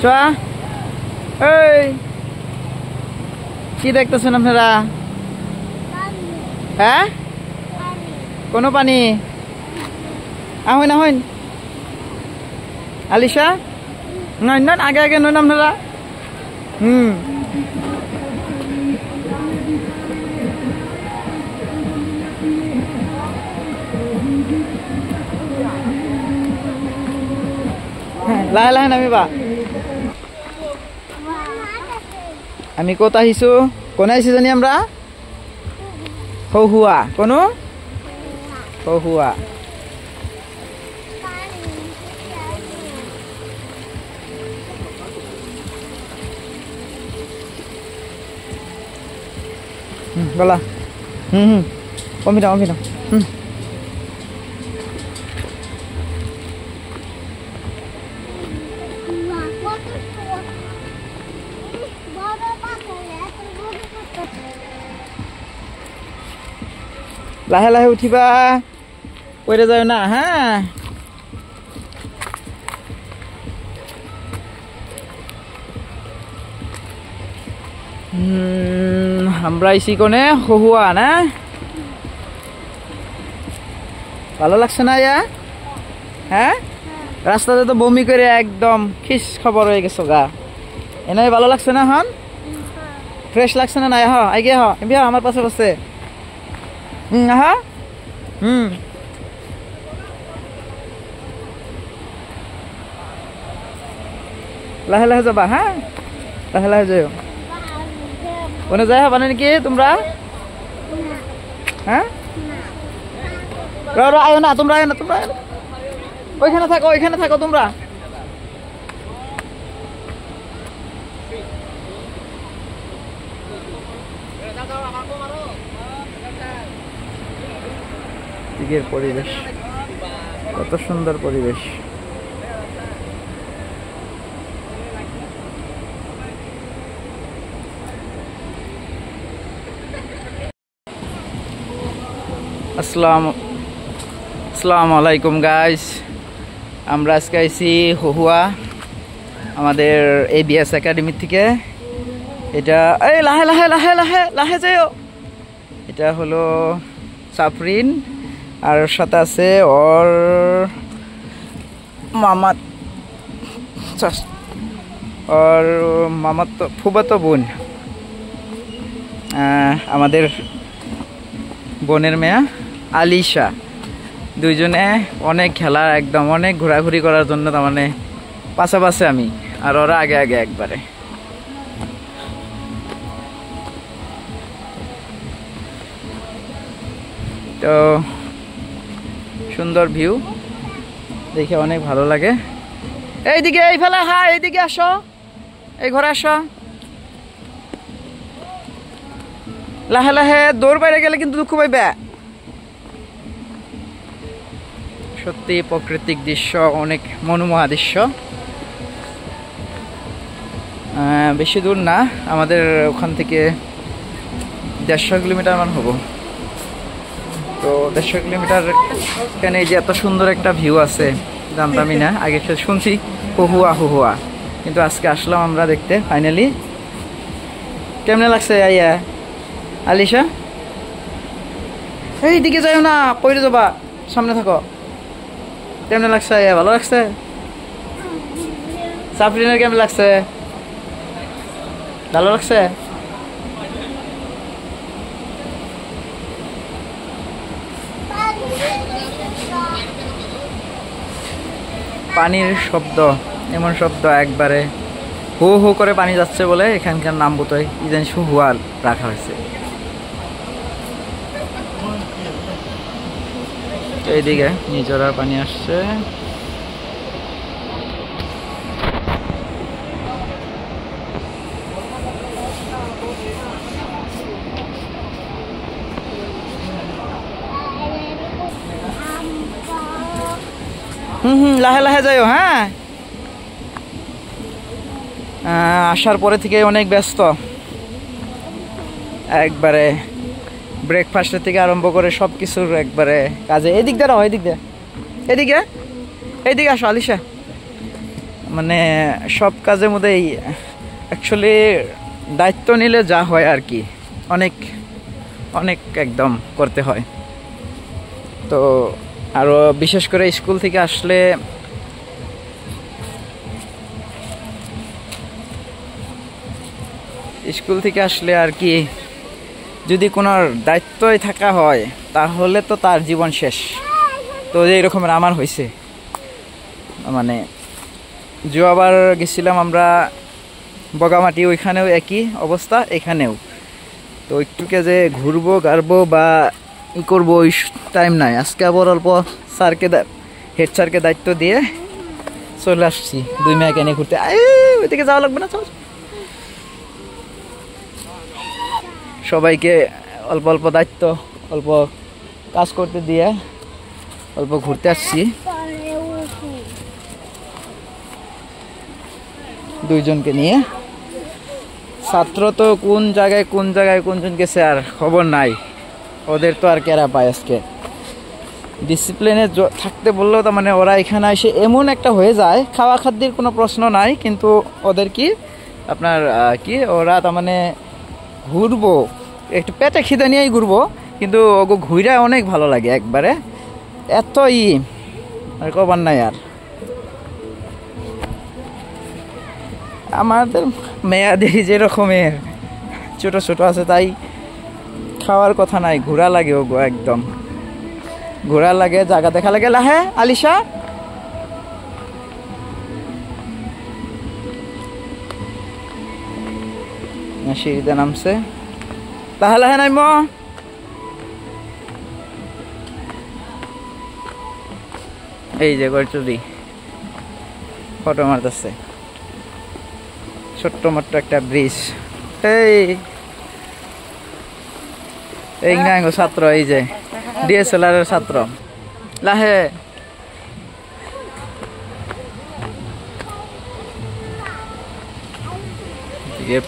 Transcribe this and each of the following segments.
চোয়া এই কি দেখতেছেন আপনারা? হ্যাঁ কোনো পানি ahon ahon Alisha ngon non age non আপনারা লাহে লাহে নামিবা আমি কত আহিছো কোন আইছি জানি আমরা হহুয়া কোন হহুয়া বলা কমি দাও লাহে লাহে উঠিবা পড়ে যাও না হ্যাঁ আমরা আইছি কোনে হহুয়া না ভালো লাগছে না ইয়া হ্যাঁ রাস্তাতে তো বমি করে একদম খিস খবর হয়ে গেছো গা এনাই ভালো লাগছে না হন ফ্রেশ লাগছে না না হ আগে হ বিয়া আমার পাশে বসে আহা লাহে লাহে যাবা হ্যাঁ লাহে লাহে যাও কোনে যায় হবা নাকি তোমরা হ্যাঁ আয়ো না তোমরা ওইখানে থাকো তোমরা দিকের পরিবেশ কত সুন্দর পরিবেশ আসসালামু আলাইকুম গাইস আমরা আজকে আইছি হহুয়া আমাদের ABS একাডেমি থেকে এটা এই লাহে লাহে লাহে লাহে লাহে যাও এটা হলো সাফরিন আর সাথে আছে ওর মামা ওর মামাতো ফুফাতো বোন আমাদের বোনের মেয়ে আলিশা দুইজনে অনেক খেলা একদম অনেক ঘোরাঘুরি করার জন্য তার মানে পাশাপাশি আমি আর ওরা আগে আগে একবারে তো সুন্দর ভিউ দেখে অনেক ভালো লাগে এইদিকে এই ফেলা হ্যাঁ এইদিকে আসো এই ঘরে আসো লাহে লাহে দৌড় বাইরে গেলে কিন্তু দুঃখ পাইবে সত্যি প্রাকৃতিক দৃশ্য অনেক মনোমোহা দৃশ্য বেশি দূর না আমাদের ওখান থেকে 150 কিলোমিটার মান হবো তো 150 কিলোমিটার এখানে যে এত সুন্দর একটা ভিউ আছে জানতামই না আগে শুনছি হহুয়া কিন্তু আজকে আসলাম আমরা দেখতে ফাইনালি কেমনে লাগছে আইয়া আলিশা এইদিকে যাও না পড়ে যাবা সামনে থাকো কেমনে লাগছে আইয়া ভালো লাগছে সাফরিনের কেমন লাগছে ভালো লাগছে পানির শব্দ এমন শব্দ একবারে হু হু করে পানি যাচ্ছে বলে এখানকার নাম বোধহয় ইদান হুয়া রাখা হয়েছে এইদিকে নিজরার পানি আসছে লাহে লাহে যাও হ্যাঁ আসার পরে থেকে অনেক ব্যস্ত একবারে ব্রেকফাস্টের থেকে আরম্ভ করে সব কিছুর একবারে কাজে এদিক দিয়ে এদিকে আসো আলিশা মানে সব কাজের মধ্যেই অ্যাকচুয়ালি দায়িত্ব নিলে যা হয় আর কি, অনেক অনেক একদম করতে হয়। তো আরও বিশেষ করে স্কুল থেকে আসলে আর কি যদি কোনো দায়িত্বই থাকা হয় তাহলে তো তার জীবন শেষ। তো এই রকমের আমার হয়েছে, মানে আবার গেছিলাম আমরা বগামাটি, ওইখানেও একই অবস্থা, এখানেও তো একটুকে যে ঘুরবো গাড়বো বা ই করবো ওই টাইম নাই। আজকে আবার অল্প হেড স্যারকে দায়িত্ব দিয়ে চলে আসছি 2 মেয়েকে নিয়ে ঘুরতে। ওইদিকে যাওয়া লাগবে না, চল। সবাইকে অল্প অল্প দায়িত্ব, অল্প কাজ করতে দিয়ে অল্প ঘুরতে আসছি 2 জনকে নিয়ে। ছাত্র তো কোন জায়গায় কোনজন গেছে আর খবর নাই, ওদের তো আর কেরা পায়। আজকে ডিসিপ্লিনে থাকতে বললেও তার মানে ওরা এখানে এসে এমন একটা হয়ে যায়, খাওয়া খাদ্যের কোনো প্রশ্ন নাই, কিন্তু ওদের কি আপনার কি ওরা তার মানে ঘুরবো একটু পেটে খিদে নিয়েই ঘুরবো, কিন্তু ওগো ঘুরে অনেক ভালো লাগে একবারে, এত আর কবার নাই। আর আমাদের মেয়াদের যে রকমের ছোট ছোট আছে তাই খাওয়ার কথা নাই, ঘোরা লাগে ওগো, একদম ঘোরা লাগে, জায়গা দেখা লাগে। লাহে আলিশা সিঁড়িতে নামছে, লাহে লাহে নাইম। এই যে গরচুরি ফটো মারতেছে, ছোট্ট মোট্ট একটা ব্রিজ। এই ছাত্র, এই যে ডিএসএলআর এর ছাত্র, লাহে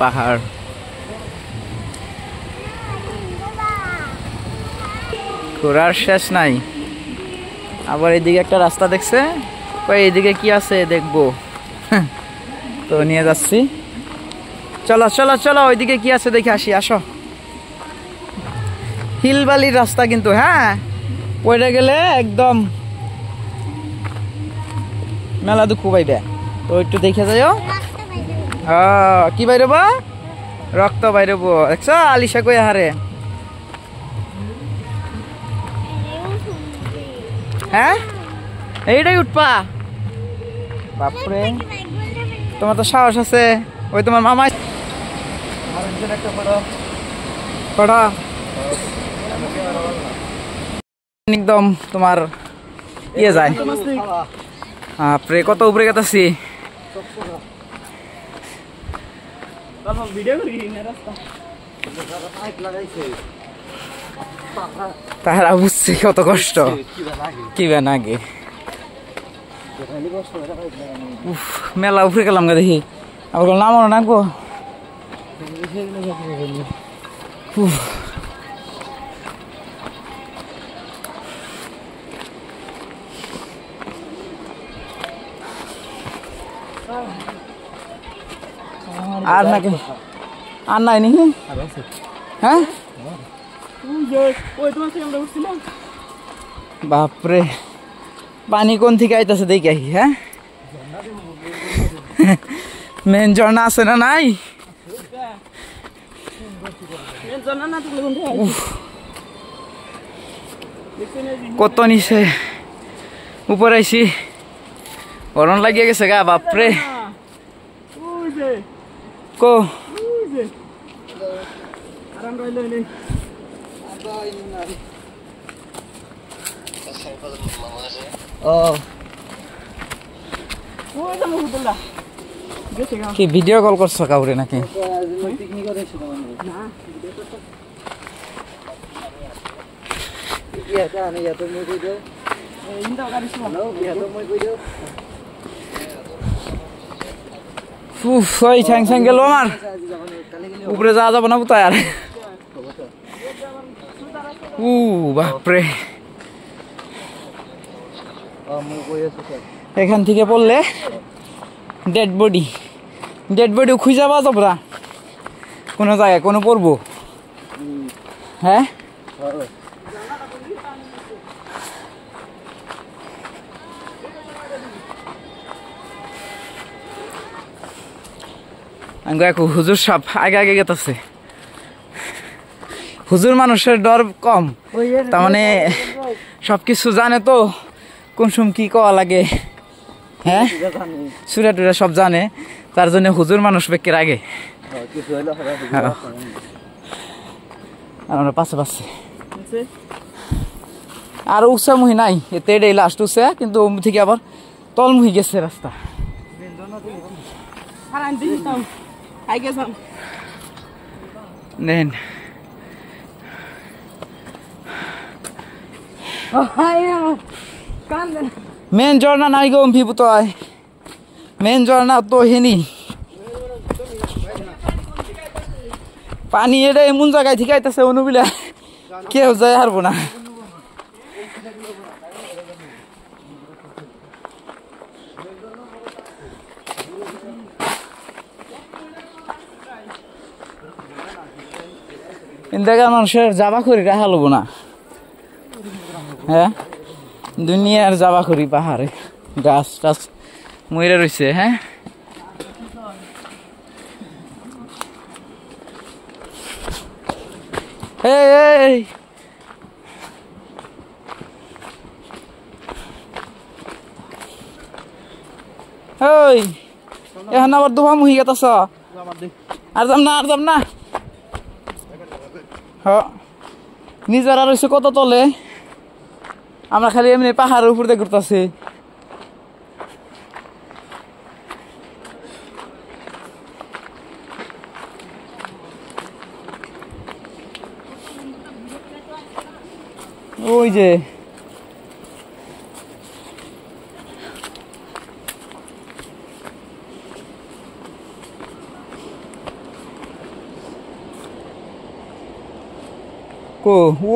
পাহাড়, ঘোরার শেষ নাই। আবার এইদিকে একটা রাস্তা দেখছে, এইদিকে কি আছে দেখবো, তো নিয়ে যাচ্ছি। চলো চলো চলো, ওইদিকে কি আছে দেখে আসি, আসো। হিলবালির রাস্তা কিন্তু, হ্যাঁ পড়ে গেলে একদম মেলা দুঃখ পাইবে, তো একটু দেখে যাইও। কি বাইরব, রক্ত বাইরব, দেখছো আলিশা কই হারে। হ্যাঁ এইটাই উঠপা, বাপরে তোমার তো সাহস আছে। ওই তোমার মামা একদম তোমার ইয়ে যায়, বাপরে কত উপরে গেতাছি। তাহারা বুঝছে কত কষ্ট, কি বেন আগে মেলা উপরে গেলাম গা, দেখি আবার নামানো নাকবো। আর নাকি আর নাই নি, হ্যাঁ বাপরে পানি কোন থেকে আইতাছে দেখি। হ্যাঁ মেন ঝর্ণা আছে না নাই, কত নিচে উপরে আইছি, গরম লাগিয়ে গেছে গা, বাপরে। কো কি ভিডিও কল করছো কাউরে নাকি? ঠ্যাং ঠ্যাং গেল আমার, উপরে যাওয়া যাবো না কোথায় আর। বাপরে এখান থেকে পড়লে ডেড বডি খুঁজে পাওয়া যাবো না কোনো জায়গায় কোনো পড়বো হ্যাঁ হুজুর সব আগে গেতেছে হুজুর মানুষের ডর কম তার মানে সবকিছু জানে তো কোন সময় কি কওয়া লাগে হ্যাঁ সুরা টুরা সব জানে তার জন্য হুজুর মানুষ বেকের আগে আমরা পাশে আর উৎসাহমুখী নাই এতে এটাই লাস্ট উৎসাহ কিন্তু থেকে আবার তলমুখী গেছে রাস্তা নেন মেন ঝর্ণা নাই গো ভিভূতয় মেন ঝর্ণা তো হেনি পানি এটা এমন জায়গায় ঠিক আইতেছে অনুবিলা কেউ যায় হারবো না দেখা মানুষের যাবা করি রাখা লব না হ্যাঁ দুনিয়ার যাবা করি পাহাড়ে গাছ টাছ মরে রয়েছে হ্যাঁ এখন আবার দুভা মুহি গেতাছ আর যাম না নিজেরা রয়েছে কত তলে আমরা খালি এমনি পাহাড়ের উপর দিয়ে ঘুরতেছি ওই যে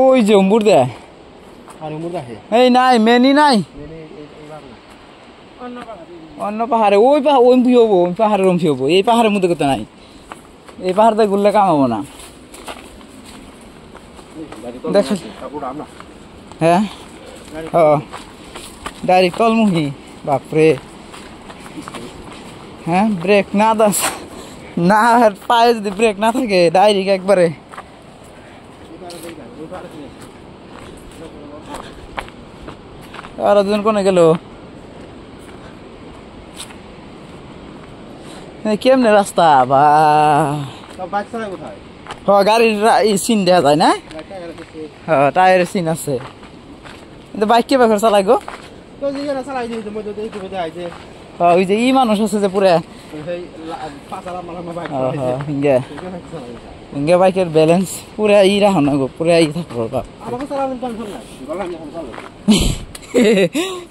ওই যে অম্বুর দেয় এই নাই মেনি নাই অন্য পাহাড়ে ওই ওমফি হবো ওই পাহাড়ের ওমফি হবো এই পাহাড়ের মধ্যে কোথাও নাই এই পাহাড়তে ঘুরলে কামাবো না দেখ হ্যাঁ ডাইরেক্ট তলমুখী বাপরে হ্যাঁ ব্রেক না দাস না পায়ে যদি ব্রেক না থাকে ডাইরেক্ট একবারে আর দুজন কোনে গেল কেমনে রাস্তা বা গাড়ির সিন দেখা যায় না টায়ারের সিন আছে কিন্তু বাইক কে ব্যাপার চালাই গো ওই যে ই মানুষ আছে যে পুরা ইঙ্গে বাইকের ব্যালেন্স পুরা ই রাখো না গো পুরা ই থাকবো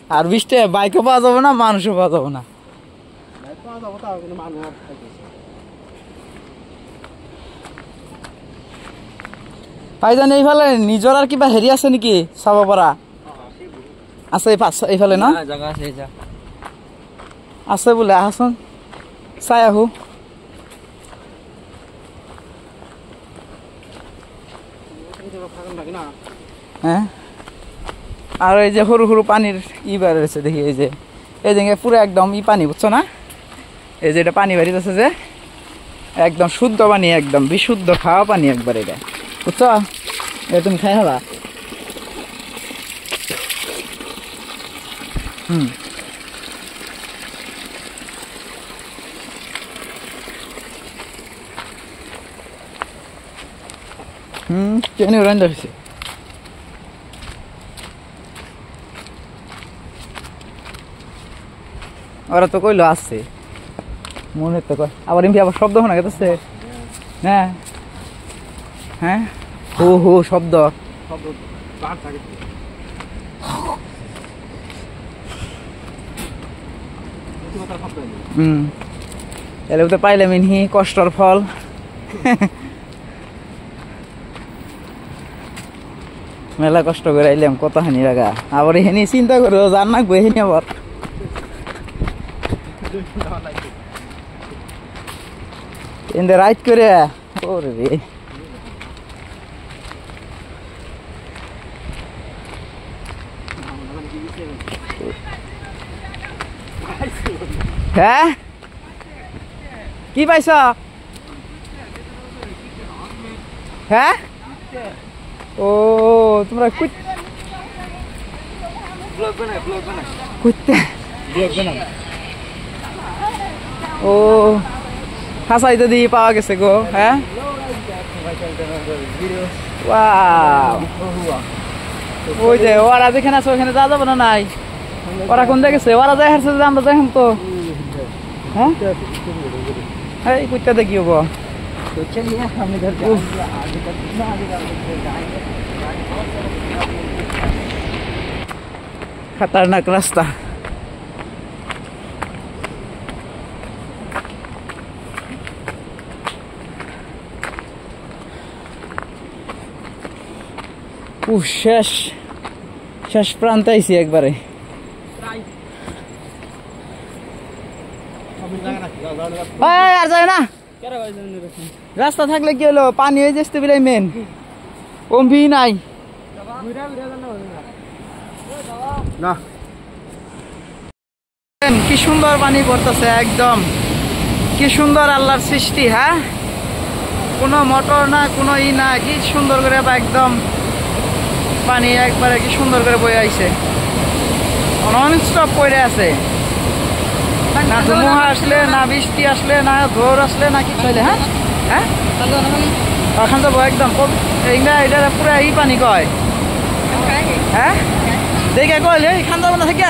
আর বৃষ্টি বাইকও পাওয়া যাবে না মানুষও পাওয়া যাবে না ভাইজান এইফালে নিজৰ আর কিবা হেৰি আছে নেকি চাব পৰা আছে এইফালে না আছে বোলে আহাচোন চাই আহো হ্যাঁ আর এই যে সরু সরু পানির ই বেড়েছে দেখি এই যে পুরো একদম ই পানি বুঝছো না এই যে এটা পানি বেরিয়েছে যে একদম শুদ্ধ পানি একদম বিশুদ্ধ খাওয়া পানি একবার এটা বুঝছো এটা তুমি খাই হবা ট্রেনে উড়ান যাচ্ছে ওরা তো কইলো আসছে মনে তো কয় আবার এমনি আবার শব্দ শোনা গেছে হ্যাঁ হ্যাঁ হো শব্দ এলে তো পাইলাম ইনহি কষ্টর ফল মেলা কষ্ট করে আইলাম কত হানি লাগা আবার এখানে চিন্তা করো জান না গো এখানে আবার in the right করে ওরে রে হ্যাঁ কি পাইছ হ্যাঁ ও তোমরা কুত্তে ও হাসাই তো দিয়ে পাওয়া গেছে গো হ্যাঁ ওই যে ওরা যেখানে আছে ওখানে যা যাবো না নাই ওরা কোন জায়গা গেছে ওরা যাই হারছে আমরা যাই তো হ্যাঁ এই কুত্তা দেখি হবো खतरनाक रास्ता শেষ শেষ প্রান্তে আইছি একবারে আর যায় না রাস্তা থাকলে কি হলো পানি হয়ে যাচ্ছে বিলাই মেন কমবি নাই না কি সুন্দর পানি পড়তেছে একদম কি সুন্দর আল্লাহর সৃষ্টি হ্যাঁ কোনো মোটর না কোনো ই না কি সুন্দর করে একদম পানি একবারে কি সুন্দর করে বয়ে আইছে নন স্টপ পড়ে আছে না ধুমুহা আসলে না বৃষ্টি আসলে না ঝড় আসলে না কি চাইলে হ্যাঁ হ্যাঁ ওখান যাবো একদম এটা পুরো এই পানি কয় হ্যাঁ দেখে কইলে এখান যাবো না থেকে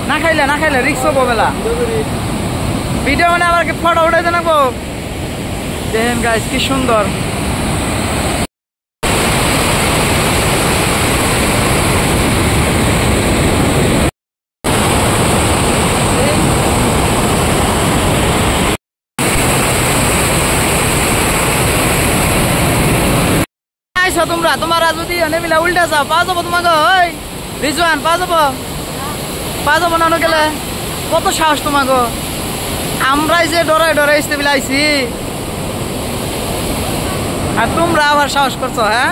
না খাইলে রিক্স হবো বেলা ভিডিও মানে আবার ফটো উঠাইতে নাকবো দেখেন গাইস কি সুন্দর তোমরা তোমারা যদি নেমিলা উল্টা যাও পা যাবো তোমাকে ওই রিজওয়ান পা যাবো না গেলে কত সাহস তোমাকে আমরাই যে ডরাই আইছি আর তোমরা আবার সাহস করছো হ্যাঁ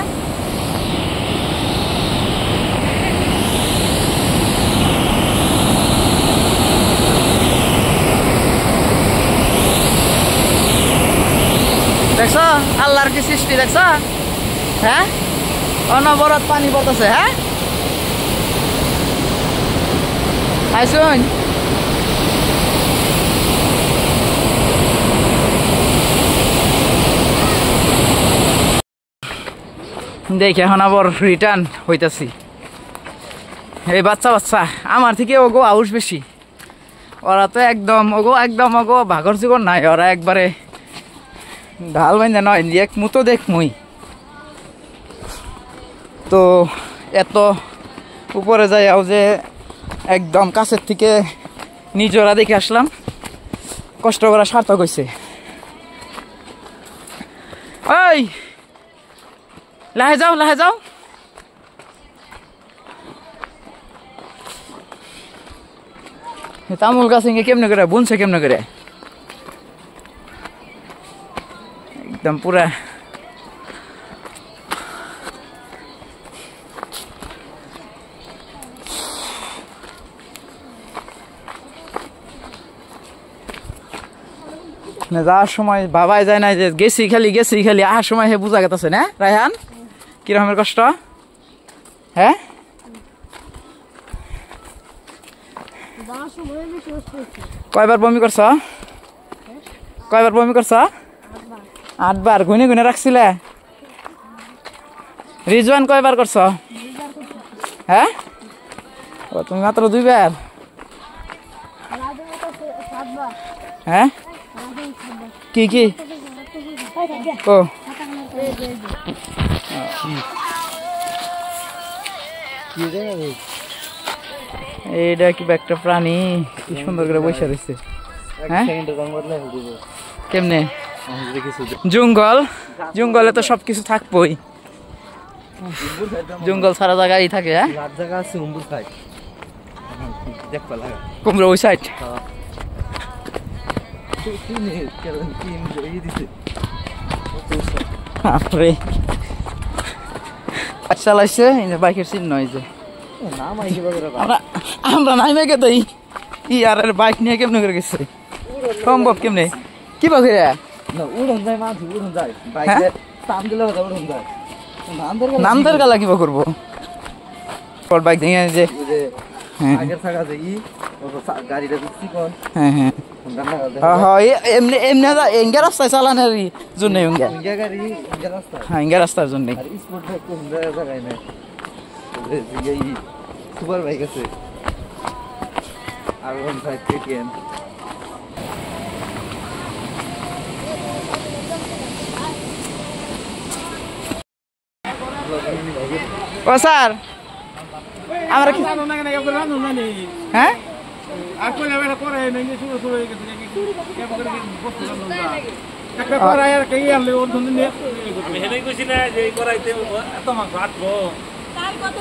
দেখছো আল্লাহর কি সৃষ্টি দেখছো হ্যাঁ অনবরত পানি পড়তেছে হ্যাঁ আইসুন দেখি এখন আবার রিটার্ন হইতাছি এই বাচ্চা আমার থেকে ওগো আউস বেশি ওরা তো একদম ওগো ভাগর জীবন নাই ওরা একবারে ঢাল বাইন্দা নয় এক মুতো দেখ মুই তো এত উপরে যাইও যে একদম কাছের থেকে নিজরা দেখে আসলাম কষ্ট করা সার্থক হয়েছে ওই লাহে যাও তামুল গাছ কেমনে করে বুনছে কেমনে করে একদম পুরা যাওয়ার সময় বাবাই যায় না যে গেছি খালি আসার সময় হে বুঝা গেছে না রায়হান কিরকমের কষ্ট হ্যাঁ কয়বার বমি করছ 8 বার গুনে রাখছিলে রিজওয়ান কয়বার করছ হ্যাঁ ও তুমি মাত্র 2 বার হ্যাঁ কি ও এইটা কি একটা প্রাণী কি সুন্দর করে বসে রয়েছে হ্যাঁ কেমনে জঙ্গলে তো সবকিছু থাকবোই জঙ্গল সারা জায়গায় থাকে হ্যাঁ কুমড়ো ওই সাইড বাপরে চালাইছে বাইকের চিহ্ন হয়েছে আমরা নাইমে কে তাই ই আর বাইক নিয়ে কেমনে করে গেছে সম্ভব কেমনে কি বাকি উড়ন যায় মাঝি উড়ন যায় বাইকে টান দিলে উড়ন যায় নামদার গালা কিবা করবো বাইক ভেঙে যে আগের থাকা যে ই গাড়িটা দিচ্ছি কোন হ্যাঁ হ্যাঁ এমনি এমনি এঙ্গা রাস্তায় চালানোর জন্য গাড়ি রাস্তা হ্যাঁ এঙ্গা রাস্তার জন্য আর স্পোর্ট বাইক কোন জায়গায় নাই সুপার বাইক আছে আর ওয়ান ফাইভ কেটিএম ও স্যার আমরা কি হ্যাঁ কত